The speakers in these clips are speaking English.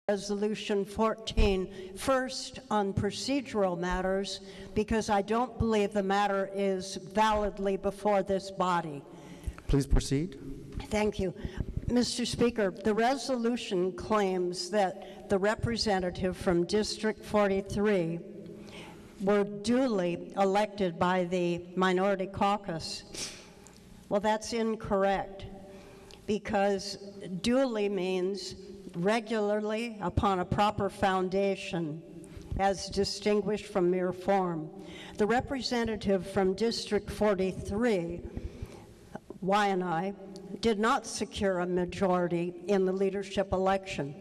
Resolution 14 first on procedural matters because I don't believe the matter is validly before this body. Please proceed. Thank you. Mr. Speaker, the resolution claims that the representative from District 43 were duly elected by the minority caucus. Well, that's incorrect because duly means regularly upon a proper foundation, as distinguished from mere form. The representative from District 43, Y and I, did not secure a majority in the leadership election.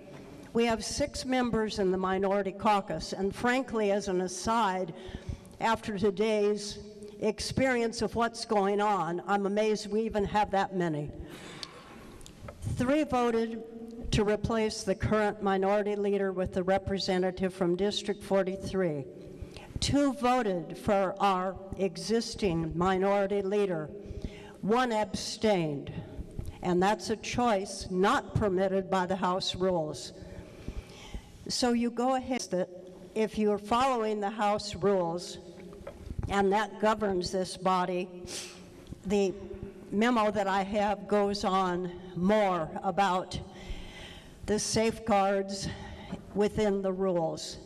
We have 6 members in the minority caucus, and frankly, as an aside, after today's experience of what's going on, I'm amazed we even have that many. 3 voted to replace the current minority leader with the representative from District 43. 2 voted for our existing minority leader. 1 abstained, and that's a choice not permitted by the House rules. So you go ahead that if you're following the House rules, and that governs this body, the memo that I have goes on more about the safeguards within the rules.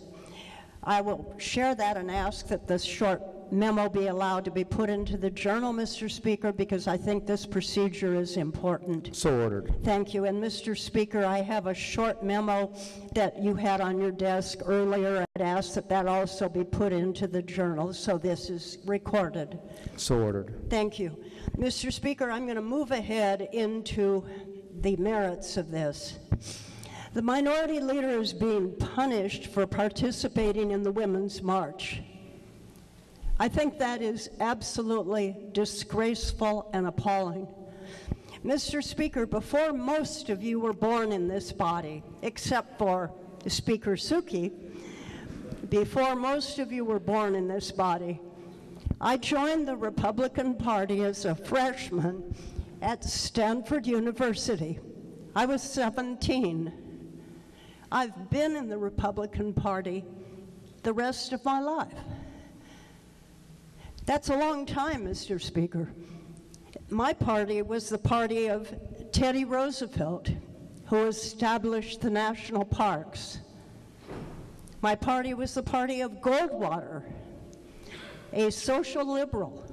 I will share that and ask that this short memo be allowed to be put into the journal, Mr. Speaker, because I think this procedure is important. So ordered. Thank you. And Mr. Speaker, I have a short memo that you had on your desk earlier. I'd ask that that also be put into the journal so this is recorded. So ordered. Thank you. Mr. Speaker, I'm going to move ahead into the merits of this. The minority leader is being punished for participating in the Women's March. I think that is absolutely disgraceful and appalling. Mr. Speaker, before most of you were born in this body, except for Speaker Suki, before most of you were born in this body, I joined the Republican Party as a freshman at Stanford University. I was 17. I've been in the Republican Party the rest of my life. That's a long time, Mr. Speaker. My party was the party of Teddy Roosevelt, who established the national parks. My party was the party of Goldwater, a social liberal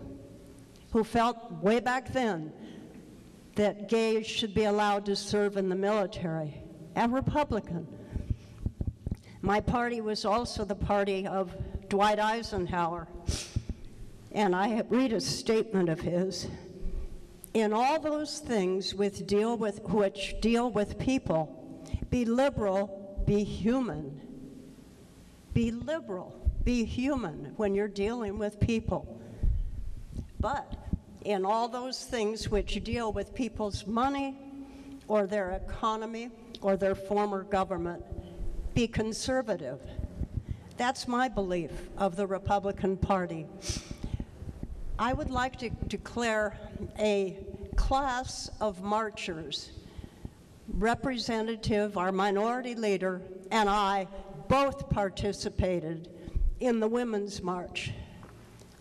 who felt way back then that gays should be allowed to serve in the military, a Republican. My party was also the party of Dwight Eisenhower, and I read a statement of his. In all those things which deal with people, be liberal, be human. Be liberal, be human when you're dealing with people. But in all those things which deal with people's money or their economy or their form of government, be conservative. That's my belief of the Republican Party. I would like to declare a class of marchers, representative, our minority leader, and I both participated in the Women's March.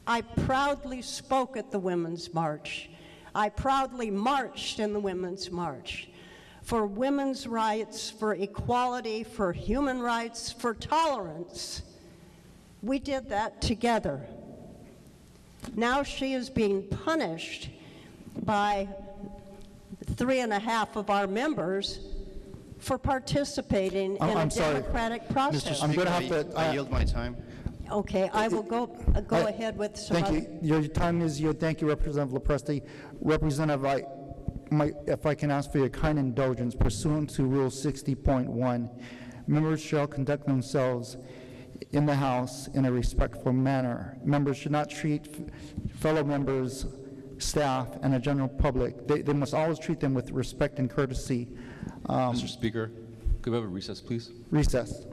I proudly spoke at the Women's March. I proudly marched in the Women's March for women's rights, for equality, for human rights, for tolerance. We did that together. Now she is being punished by 3.5 of our members for participating in a democratic process. Mr. Speaker, I yield my time. Okay, I will go ahead with some Thank you. Your time is your. Thank you, Representative LaPresti. Representative, if I can ask for your kind indulgence, pursuant to Rule 60.1, members shall conduct themselves in the House in a respectful manner. Members should not treat fellow members, staff, and the general public. They must always treat them with respect and courtesy. Mr. Speaker, could we have a recess, please? Recess.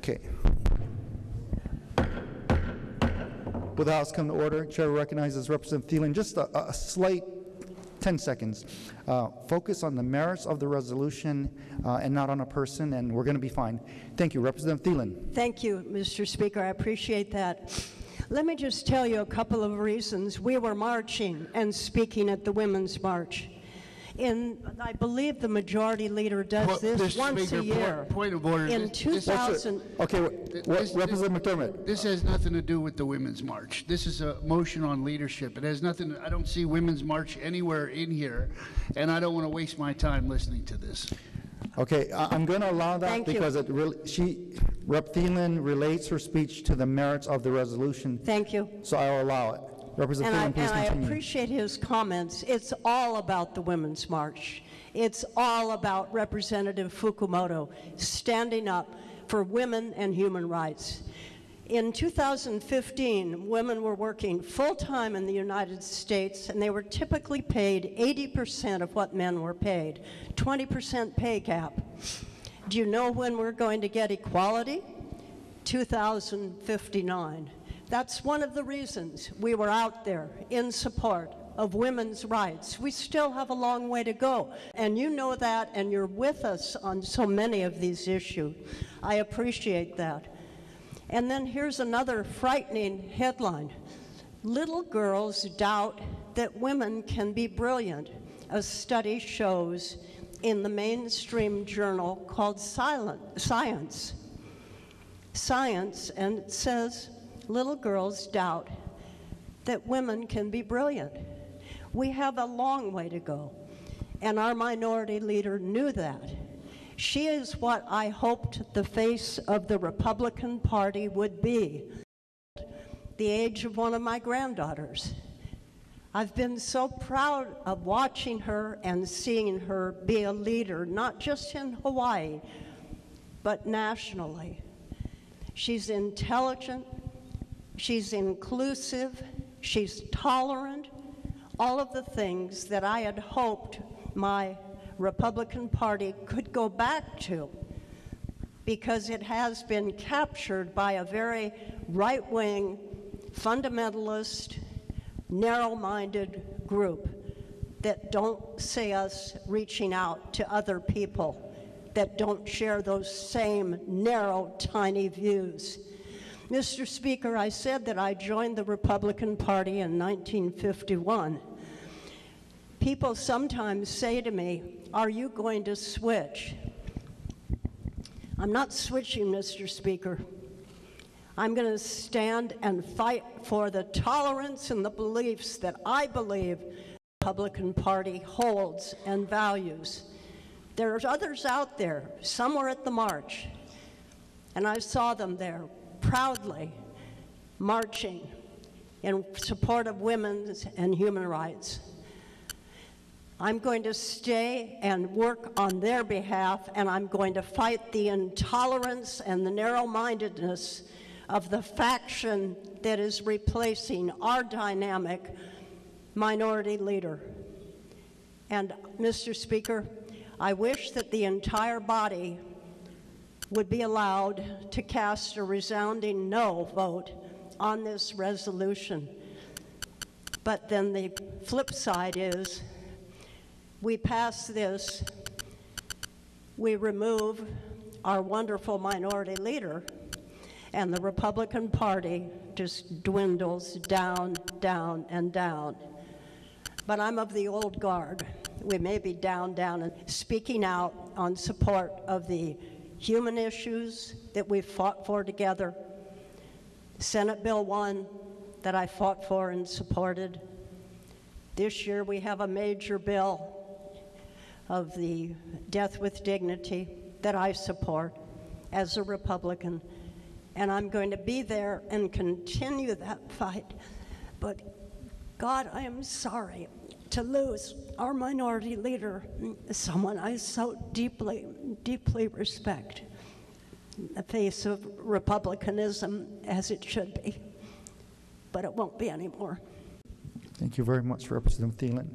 Okay. With the House come to order, Chair recognizes Representative Thielen. Just a slight 10 seconds. Focus on the merits of the resolution and not on a person, and we're going to be fine. Thank you. Representative Thielen. Thank you, Mr. Speaker. I appreciate that. Let me just tell you a couple of reasons. We were marching and speaking at the Women's March. I believe the majority leader does this once a year. Point of order. In 2000. Okay, Representative McDermott. This has nothing to do with the Women's March. This is a motion on leadership. It has nothing. I don't see Women's March anywhere in here, and I don't want to waste my time listening to this. Okay, I'm going to allow that. Thank you. Because Rep. Thielen relates her speech to the merits of the resolution. Thank you. So I'll allow it. Representative Thielen, please I continue. appreciate his comments. It's all about the Women's March. It's all about Representative Fukumoto standing up for women and human rights. In 2015, women were working full-time in the United States, and they were typically paid 80% of what men were paid, 20% pay gap. Do you know when we're going to get equality? 2059. That's one of the reasons we were out there in support of women's rights. We still have a long way to go, and you know that, and you're with us on so many of these issues. I appreciate that. And then here's another frightening headline. Little girls doubt that women can be brilliant. A study shows in the mainstream journal called Science, and it says, little girls doubt that women can be brilliant. We have a long way to go, and our minority leader knew that. She is what I hoped the face of the Republican Party would be, the age of one of my granddaughters. I've been so proud of watching her and seeing her be a leader, not just in Hawaii, but nationally. She's intelligent, she's inclusive, she's tolerant, all of the things that I had hoped my Republican Party could go back to, because it has been captured by a very right-wing, fundamentalist, narrow-minded group that don't see us reaching out to other people that don't share those same narrow, tiny views. Mr. Speaker, I said that I joined the Republican Party in 1951. People sometimes say to me, are you going to switch? I'm not switching, Mr. Speaker. I'm going to stand and fight for the tolerance and the beliefs that I believe the Republican Party holds and values. There's others out there. Some were at the march, and I saw them there proudly marching in support of women's and human rights. I'm going to stay and work on their behalf, and I'm going to fight the intolerance and the narrow-mindedness of the faction that is replacing our dynamic minority leader. And, Mr. Speaker, I wish that the entire body would be allowed to cast a resounding no vote on this resolution. But then the flip side is, we pass this, we remove our wonderful minority leader, and the Republican Party just dwindles down, down, and down. But I'm of the old guard. We may be down, and speaking out on support of the human issues that we've fought for together. Senate Bill 1 that I fought for and supported. This year we have a major bill of the death with dignity that I support as a Republican, and I'm going to be there and continue that fight. But God, I am sorry to lose our minority leader, someone I so deeply, deeply respect, in the face of republicanism as it should be, but it won't be anymore. Thank you very much, Representative Thielen.